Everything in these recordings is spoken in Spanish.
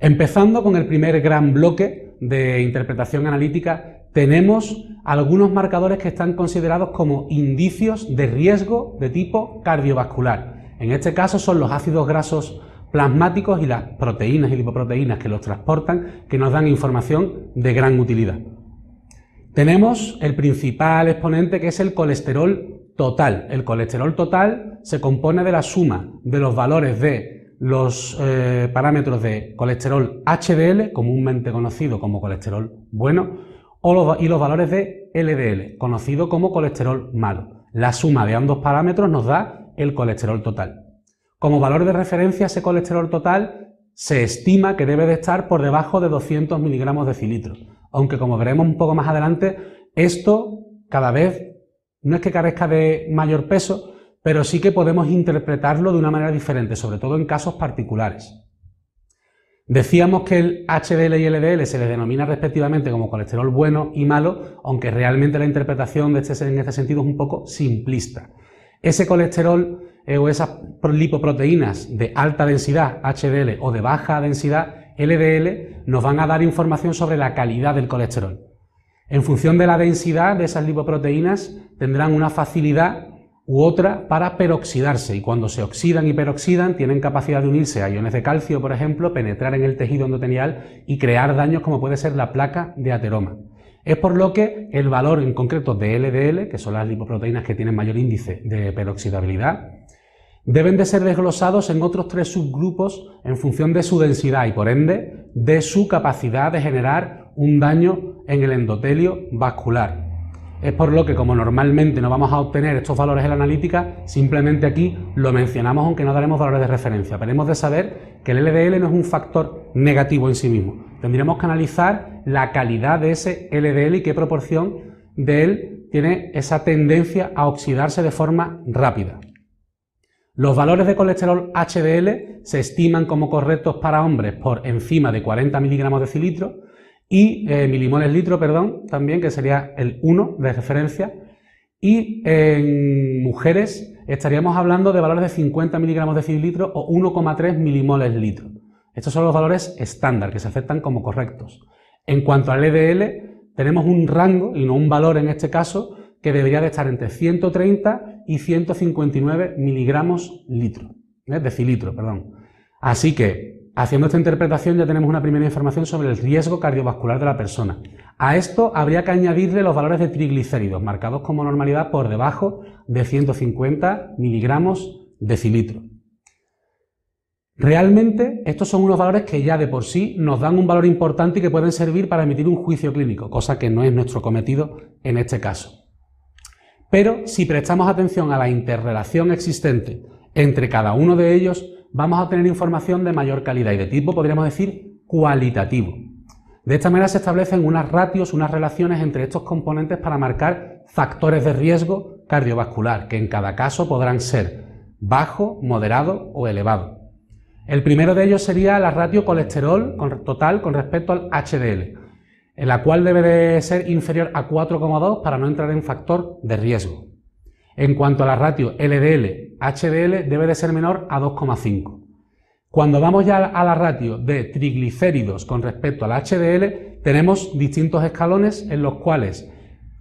Empezando con el primer gran bloque de interpretación analítica, tenemos algunos marcadores que están considerados como indicios de riesgo de tipo cardiovascular. En este caso son los ácidos grasos plasmáticos y las proteínas y lipoproteínas que los transportan, que nos dan información de gran utilidad. Tenemos el principal exponente, que es el colesterol total. El colesterol total se compone de la suma de los valores de los parámetros de colesterol HDL, comúnmente conocido como colesterol bueno, y los valores de LDL, conocido como colesterol malo. La suma de ambos parámetros nos da el colesterol total. Como valor de referencia, ese colesterol total se estima que debe de estar por debajo de 200 miligramos decilitro, aunque como veremos un poco más adelante, esto cada vez no es que carezca de mayor peso, pero sí que podemos interpretarlo de una manera diferente, sobre todo en casos particulares. Decíamos que el HDL y LDL se les denomina respectivamente como colesterol bueno y malo, aunque realmente la interpretación en este sentido es un poco simplista. Ese colesterol o esas lipoproteínas de alta densidad, HDL, o de baja densidad, LDL, nos van a dar información sobre la calidad del colesterol. En función de la densidad de esas lipoproteínas tendrán una facilidad u otra para peroxidarse, y cuando se oxidan y peroxidan tienen capacidad de unirse a iones de calcio, por ejemplo, penetrar en el tejido endotelial y crear daños como puede ser la placa de ateroma. Es por lo que el valor en concreto de LDL, que son las lipoproteínas que tienen mayor índice de peroxidabilidad, deben de ser desglosados en otros tres subgrupos en función de su densidad y por ende de su capacidad de generar un daño en el endotelio vascular. Es por lo que, como normalmente no vamos a obtener estos valores en la analítica, simplemente aquí lo mencionamos aunque no daremos valores de referencia. Pero hemos de saber que el LDL no es un factor negativo en sí mismo. Tendríamos que analizar la calidad de ese LDL y qué proporción de él tiene esa tendencia a oxidarse de forma rápida. Los valores de colesterol HDL se estiman como correctos para hombres por encima de 40 miligramos decilitro y milimoles litro, también, que sería el 1 de referencia, y en mujeres estaríamos hablando de valores de 50 miligramos decilitro o 1,3 milimoles litro. Estos son los valores estándar que se aceptan como correctos. En cuanto al LDL, tenemos un rango, y no un valor en este caso, que debería de estar entre 130 y 159 miligramos decilitro. Así que, haciendo esta interpretación ya tenemos una primera información sobre el riesgo cardiovascular de la persona. A esto habría que añadirle los valores de triglicéridos, marcados como normalidad por debajo de 150 miligramos decilitro. Realmente estos son unos valores que ya de por sí nos dan un valor importante y que pueden servir para emitir un juicio clínico, cosa que no es nuestro cometido en este caso. Pero si prestamos atención a la interrelación existente entre cada uno de ellos, vamos a obtener información de mayor calidad y de tipo, podríamos decir, cualitativo. De esta manera se establecen unas ratios, unas relaciones entre estos componentes para marcar factores de riesgo cardiovascular, que en cada caso podrán ser bajo, moderado o elevado. El primero de ellos sería la ratio colesterol total con respecto al HDL, en la cual debe de ser inferior a 4,2 para no entrar en factor de riesgo. En cuanto a la ratio LDL-HDL, debe de ser menor a 2,5. Cuando vamos ya a la ratio de triglicéridos con respecto al HDL, tenemos distintos escalones en los cuales,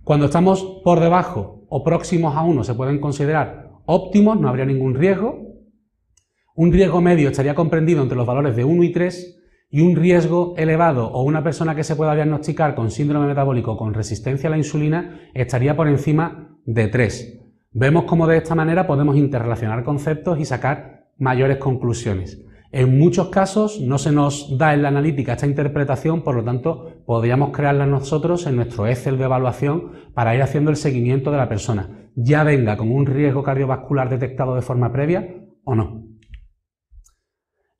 cuando estamos por debajo o próximos a 1, se pueden considerar óptimos, no habría ningún riesgo. Un riesgo medio estaría comprendido entre los valores de 1 y 3, y un riesgo elevado o una persona que se pueda diagnosticar con síndrome metabólico con resistencia a la insulina estaría por encima de 3. Vemos cómo de esta manera podemos interrelacionar conceptos y sacar mayores conclusiones. En muchos casos no se nos da en la analítica esta interpretación, por lo tanto podríamos crearla nosotros en nuestro Excel de evaluación para ir haciendo el seguimiento de la persona, ya venga con un riesgo cardiovascular detectado de forma previa o no.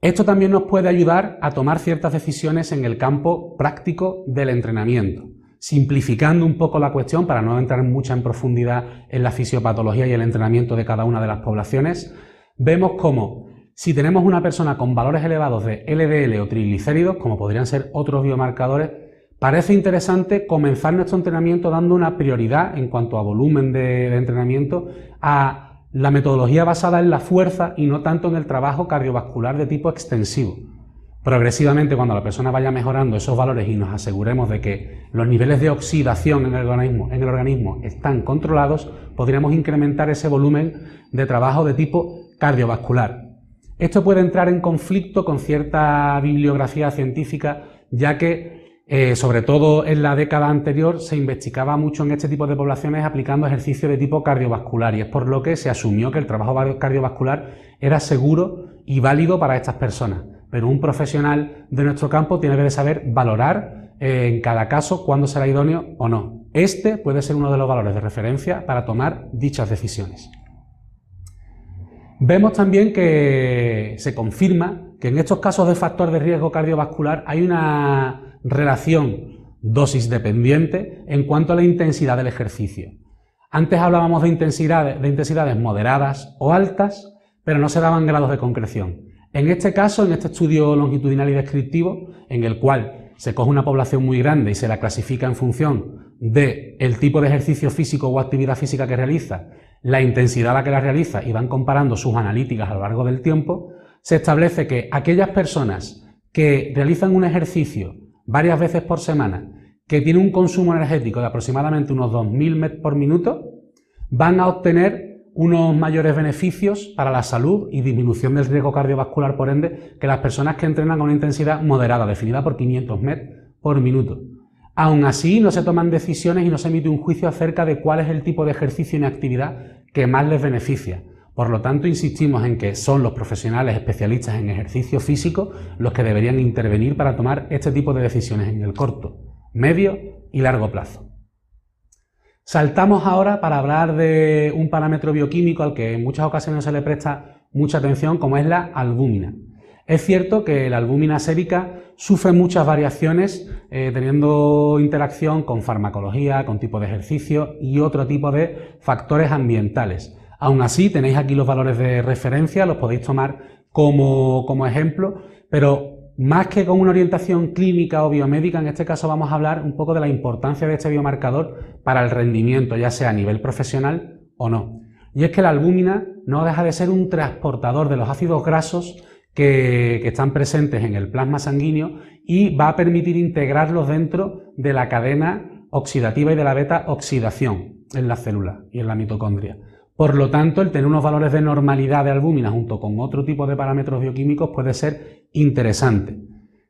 Esto también nos puede ayudar a tomar ciertas decisiones en el campo práctico del entrenamiento. Simplificando un poco la cuestión para no entrar mucha en profundidad en la fisiopatología y el entrenamiento de cada una de las poblaciones, vemos cómo si tenemos una persona con valores elevados de LDL o triglicéridos, como podrían ser otros biomarcadores, parece interesante comenzar nuestro entrenamiento dando una prioridad en cuanto a volumen de entrenamiento a la metodología basada en la fuerza y no tanto en el trabajo cardiovascular de tipo extensivo. Progresivamente, cuando la persona vaya mejorando esos valores y nos aseguremos de que los niveles de oxidación en el organismo están controlados, podríamos incrementar ese volumen de trabajo de tipo cardiovascular. Esto puede entrar en conflicto con cierta bibliografía científica, ya que sobre todo en la década anterior se investigaba mucho en este tipo de poblaciones aplicando ejercicio de tipo cardiovascular, y es por lo que se asumió que el trabajo cardiovascular era seguro y válido para estas personas. Pero un profesional de nuestro campo tiene que saber valorar en cada caso cuándo será idóneo o no. Este puede ser uno de los valores de referencia para tomar dichas decisiones. Vemos también que se confirma que en estos casos de factor de riesgo cardiovascular hay una relación dosis dependiente en cuanto a la intensidad del ejercicio. Antes hablábamos de intensidades moderadas o altas, pero no se daban grados de concreción. En este caso, en este estudio longitudinal y descriptivo, en el cual se coge una población muy grande y se la clasifica en función del tipo de ejercicio físico o actividad física que realiza, la intensidad a la que la realiza, y van comparando sus analíticas a lo largo del tiempo, se establece que aquellas personas que realizan un ejercicio varias veces por semana, que tienen un consumo energético de aproximadamente unos 2000 Met por minuto, van a obtener unos mayores beneficios para la salud y disminución del riesgo cardiovascular, por ende, que las personas que entrenan a una intensidad moderada, definida por 500 Met por minuto. Aún así, no se toman decisiones y no se emite un juicio acerca de cuál es el tipo de ejercicio y actividad que más les beneficia. Por lo tanto, insistimos en que son los profesionales especialistas en ejercicio físico los que deberían intervenir para tomar este tipo de decisiones en el corto, medio y largo plazo. Saltamos ahora para hablar de un parámetro bioquímico al que en muchas ocasiones se le presta mucha atención, como es la albúmina. Es cierto que la albúmina sérica sufre muchas variaciones teniendo interacción con farmacología, con tipo de ejercicio y otro tipo de factores ambientales. Aún así, tenéis aquí los valores de referencia, los podéis tomar como ejemplo, pero más que con una orientación clínica o biomédica, en este caso vamos a hablar un poco de la importancia de este biomarcador para el rendimiento, ya sea a nivel profesional o no. Y es que la albúmina no deja de ser un transportador de los ácidos grasos que están presentes en el plasma sanguíneo y va a permitir integrarlos dentro de la cadena oxidativa y de la beta-oxidación en la célula y en la mitocondria. Por lo tanto, el tener unos valores de normalidad de albúmina junto con otro tipo de parámetros bioquímicos puede ser interesante.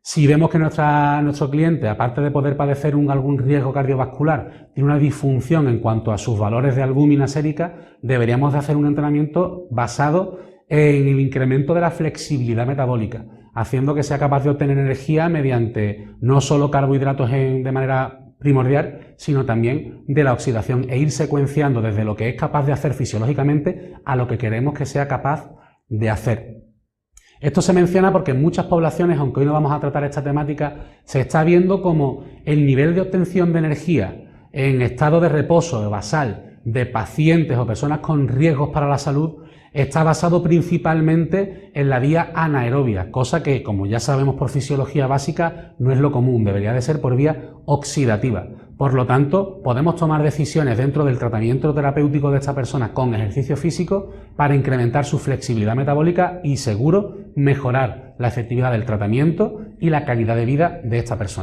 Si vemos que nuestro cliente, aparte de poder padecer algún riesgo cardiovascular, tiene una disfunción en cuanto a sus valores de albúmina sérica, deberíamos de hacer un entrenamiento basado en el incremento de la flexibilidad metabólica, haciendo que sea capaz de obtener energía mediante no solo carbohidratos de manera primordial, sino también de la oxidación, e ir secuenciando desde lo que es capaz de hacer fisiológicamente a lo que queremos que sea capaz de hacer. Esto se menciona porque en muchas poblaciones, aunque hoy no vamos a tratar esta temática, se está viendo como el nivel de obtención de energía en estado de reposo basal de pacientes o personas con riesgos para la salud está basado principalmente en la vía anaerobia, cosa que, como ya sabemos por fisiología básica, no es lo común, debería de ser por vía oxidativa. Por lo tanto, podemos tomar decisiones dentro del tratamiento terapéutico de esta persona con ejercicio físico para incrementar su flexibilidad metabólica y, seguro, mejorar la efectividad del tratamiento y la calidad de vida de esta persona.